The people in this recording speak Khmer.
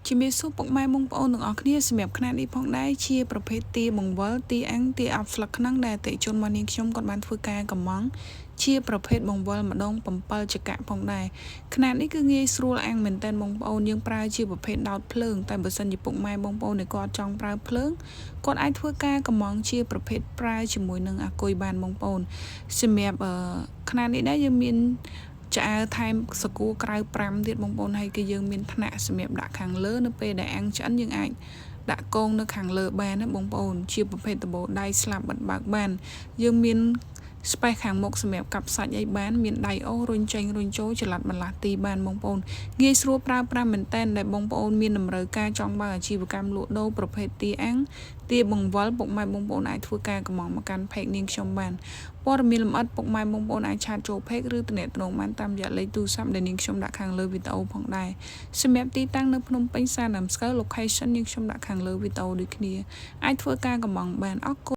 ជំរាបសួរពុកម៉ែបងប្អូនទាំងអស់គ្នាសម្រាប់ខ្នាតនេះផងដែរជាប្រភេទទាបង្វិលទាអាំងទាអប់ស្លឹកខ្នឹងដែលអតិជនមកនាងខ្ញុំគាត់បានធ្វើការកំងជាប្រភេទបង្វិលម្ដង7ចក្រផងដែរខ្នាតនេះគឺងាយស្រួលអាំងមែនតើបងប្អូនយើងប្រើជាប្រភេទដោតភ្លើងតែបើសិនជាពុកម៉ែបងប្អូនដែលគាត់ចង់ប្រើភ្លើងគាត់អាចធ្វើការកំងជាប្រភេទប្រើជាមួយនឹងអាគុយបានបងប្អូនសម្រាប់ខ្នាតនេះដែរយើងមានឆ្អើថែមសកួរក្រៅ5ទៀតបងប្អូនហើយគឺយើងមានថ្នាក់សម្រាប់ដាក់ខាងលើនៅពេលដែលអាំងឆ្អិនយើងអាចដាក់កងនៅខាងលើបានណាបងប្អូនជាប្រភេទដបូដៃស្លាប់បិទបើកបានយើងមានស្ប៉េសខាងមុខសម្រាប់កាប់សាច់អីបានមានដៃអូរុញចេញរុញចូលចល័តបន្លាស់ទីបានបងប្អូនងាយស្រួលប្រើប្រាស់មែនតែនដែលបងប្អូនមានតម្រូវការចង់បើកអាជីវកម្មលក់ដូរប្រភេទទាអាំងទាបង្វិលពុកម៉ែបងប្អូនអាចធ្វើការកំងមកកាន់ផេកនាងខ្ញុំបានព័ត៌មានលម្អិតពុកម៉ែបងប្អូនអាចឆាតចូលផេកឬទំនាក់ទំនងបានតាមរយៈលេខទូរស័ព្ទដែលនាងខ្ញុំដាក់ខាងលើវីដេអូផងដែរសម្រាប់ទីតាំងនៅភ្នំពេញសានដាំស្កូវ location នាងខ្ញុំដាក់ខាងលើវីដេអូដូចគ្នាអាចធ្វើការកំងបានអរគុណ